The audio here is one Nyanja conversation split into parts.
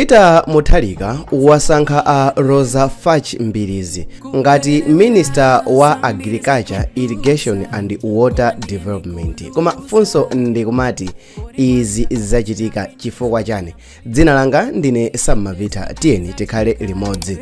Peter Mutharika wasankha a Rosa Fach Mbilizi ngati Minister wa Agriculture, Irrigation and Water Development. Koma funso ndikumati izi zachitika chifukwa chani? Dzina langa ndine Samavita, tiyeni tikhale limodzi.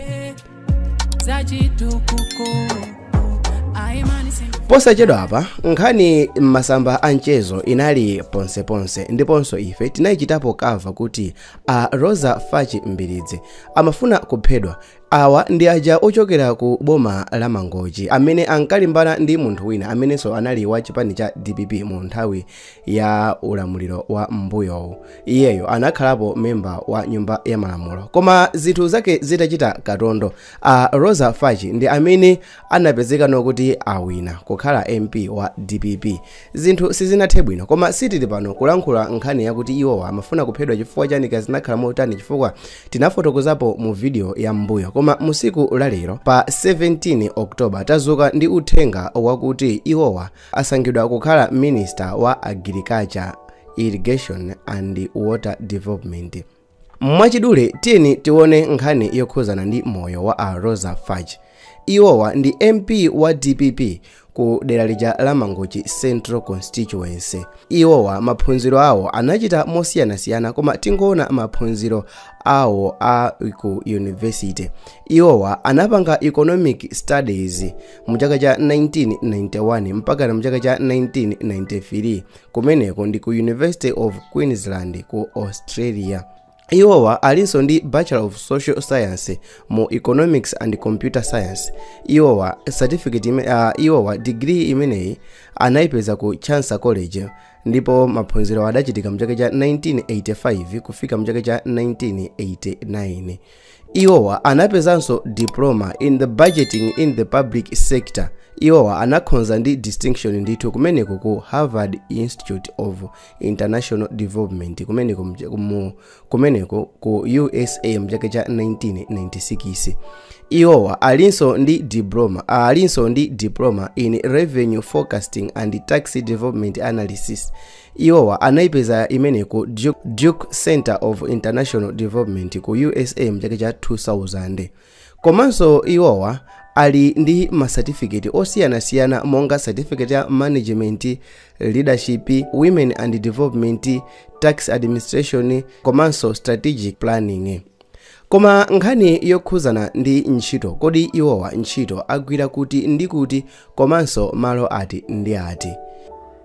Posachedwa apa nkhani masamba anchezo inali ponseponse ndiponso ife tinayichitapo kava kuti a Rosa Fach Mbilizi amafuna kuphedwa. Awa ndi aja ochokera ku boma la Mangochi amene ankalimbana ndi munthu wina amenenso anali wa chipani cha DPP mu nthawi ya ulamuliro wa mbuyowu. Iyeyo anakhalapo memba wa nyumba ya malamulo, koma zinthu zake zitachita katondo. A Rosa Fach ndi amene anapezeka nokuti awina kukhala MP wa DPP. Zinthu sizinathe bwino, koma sitili pano kulankhula nkhani yakuti iwowa amafuna kuphedwa chifukwa chani kazinakhala motani, chifukwa tinafotokozapo mu video ya mbuyo. Koma musiku la lero pa 17 Oktoba tazuka ndi uthenga wakuti iwowa asankhidwa kukhala Minister wa Agriculture, Irrigation and Water Development. Mwachidule tiyeni tione nkhani yokhuzana ndi moyo wa a Rosa Fach. Iwowa ndi MP wa DPP ku dera lija la Mangochi Central Constituency. Iwowa maphunziro awo anachita mosiyanasiyana, koma tingoona maphunziro awo a ku university. Iwowa anapanga economic studies mu chaka cha 1991 mpaka mu chaka cha 1993 kumeneko ndi ku University of Queensland ku Australia. Iwowa alinso ndi Bachelor of Social Science mu Economics and Computer Science. Iwowa certificate iwowa degree imeneyi anaipeza ku Chancer College, ndipo maphunziro adachitika mu chaka cha 1985 kufika mu chaka cha 1989. Iwowa anapezanso diploma in the budgeting in the public sector. Iwowa anakhonza ndi distinction ndithu kumeneko ku Harvard Institute of International Development kumeneko ku USA mu chaka cha 1996. Iwowa alinso ndi diploma in revenue forecasting and tax development analysis. Iwowa anaipeza imeneko Duke Center of International Development ku USA mu chaka cha 2000. Komanso iwowa ali ndi ma certificate osiyanasiyana monga certificate ya management, leadership, women and development, tax administration, komanso strategic planning. Koma nkhani yokhuzana ndi ntchito, kodi iwowa ntchito agwira kuti ndi kuti, komanso malo ati ndi ati.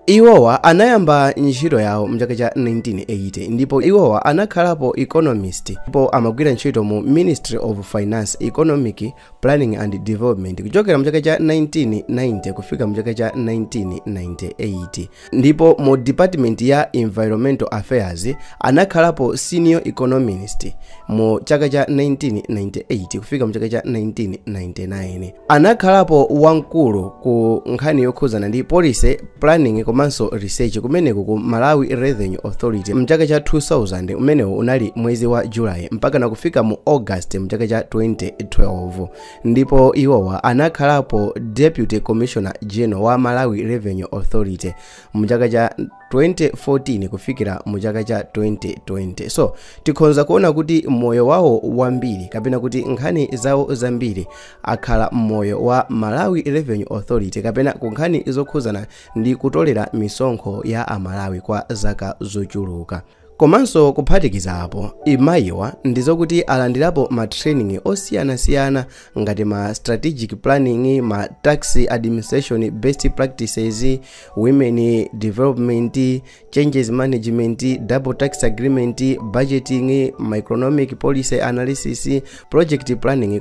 Iwowa anayamba ntchito yawo mu chaka cha 1980 ndipo iwowa anakhalapo economist, ndipo amagwira ntchito mu Ministry of Finance, Economic Planning and Development kuchokera mu chaka cha 1990 kufika mu chaka cha 1998. Ndipo mu Department ya Environmental Affairs anakhalapo Senior Economist mu chaka cha 1998 kufika mu chaka cha 1999. Anakhalapo wamkulu ku nkhani yokhuzana ndi policy planning komanso research kumeneko ku Malawi Revenue Authority mu chaka cha 2000 umenewo unali mwezi wa July mpaka na kufika mu August mu chaka cha 2012. Ndipo iwowa anakhalapo Deputy Commissioner General wa Malawi Revenue Authority mu chaka cha 2014 kufikira mu chaka cha 2020. So tikhonza kuona kuti moyo wawo wambiri kapena kuti nkhani zawo zambiri akhala moyo wa Malawi Revenue Authority kapena ku nkhani zokhuzana ndi kutolera misonkho ya Amalawi kwa zaka zochuluka. Komanso kuphatikiza apo imayiwa ndizokuti alandirapo ma training osiyanasiyana ngati ma strategic planning, ma tax administration best practices, women development, changes management, double tax agreement, budgeting, microeconomic policy analysis, project planning,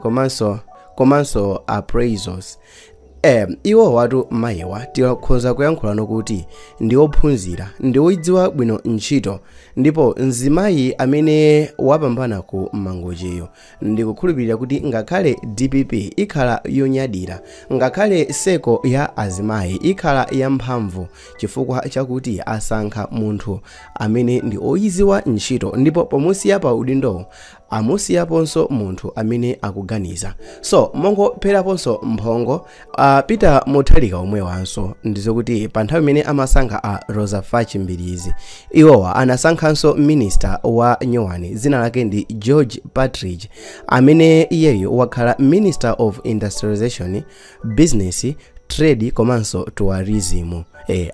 komanso appraisals. Iwo watu mayiwa tikhoza kuyankhula nokuti ndi ophunzira, ndi odziwa bwino ntchito, ndipo nzimayi amene wapambana ku Mangochiyo ndikukhulupirira kuti ngakhale DPP ikhala yonyadira, ngakhale seko ya azimayi ikhala yamphamvu chifukwa chakuti asankha munthu amene ndi odziwa ntchito, ndipo pomusiya pa udindo amusiyaponso munthu amene akuganiza. So mongo pheraponso mphongo Peter Mutharika omwe wanso ndizokuti pa nthawi imene amasankha a Rosa Fachi Mbilizi iwowa anasankhanso minister wa nyuwani dzina lake ndi George Partridge amene iyeyo wakhala Minister of Industrialization, Business, Trade komanso Tourism.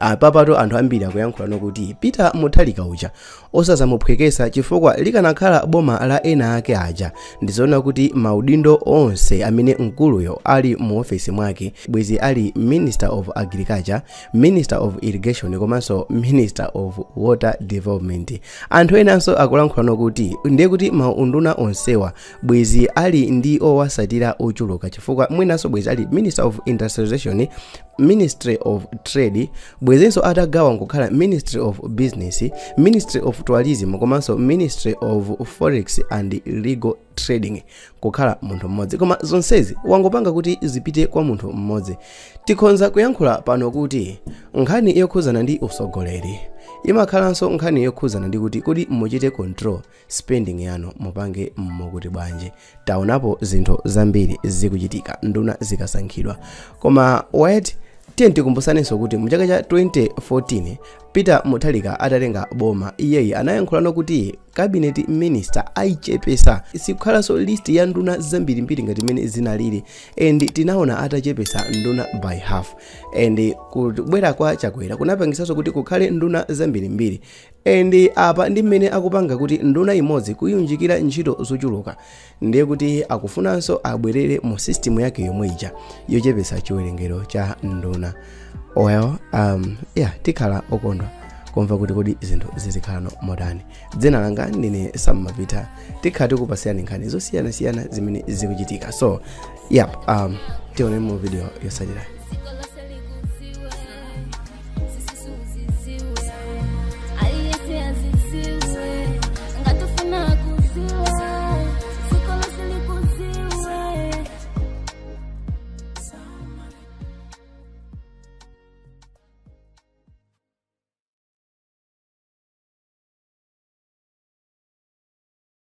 Apapatu anthu ambiri akuyankhula nokuti Peter Mutharika uja osazamuphwekesa chifukwa likanakhala boma la ena ake aja ndizoona kuti maudindo onse amene mkuluyo ali mu ofisi mwake bwezi ali Minister of Agriculture, Minister of Irrigation komanso Minister of Water Development. Anthu enanso akulankhula nokuti ndiye kuti maunduna onsewa bwezi ali ndi owasatira ochuluka chifukwa mwinanso bwezi ali Minister of Industrialization, Ministry of Trade, bwezenso atagawa nkukhala Ministry of Business, Ministry of Tourism komanso Ministry of Forex and Legal Trading kukhala munthu mmodzi. Koma zonsezi wangopanga kuti zipite kwa munthu mmodzi. Tikhonza kuyankhula pano kuti nkhani yokhuzana ndi usogoleri imakhalanso nkhani yokhuzana ndi kuti muchite control spending yanu mupange mmokuti bwanji. Taonapo zinthu zambiri zikuchitika nduna zikasankhidwa. Koma wait tiye tikumbusanenso kuti mchaka cha 2014 Peter Mutharika atatenga boma iyeyi anayankhula kuti cabinet minister aichepesa sikukhalanso list ya nduna zambirimbiri ngati mene zinalili and tinaona atachepesa nduna by half and kubwera kwa chakwera kunapangisanso kuti kukhale nduna zambirimbiri and apa ndi mmene akupanga kuti nduna imodzi kuyunjikira ntchito zochuluka ndiye kuti akufunanso abwerere mu system yake yomwe ija yochepesa chiwerengero cha nduna. Well, tikhala okondwa kumva kuti zinthu zizikhala modani. Dzina langa ndine Sam Mapita, tikhala tikupasiyani nkhani zosiyana-siyana zimene zikuchitika. So tione mu video yosalira.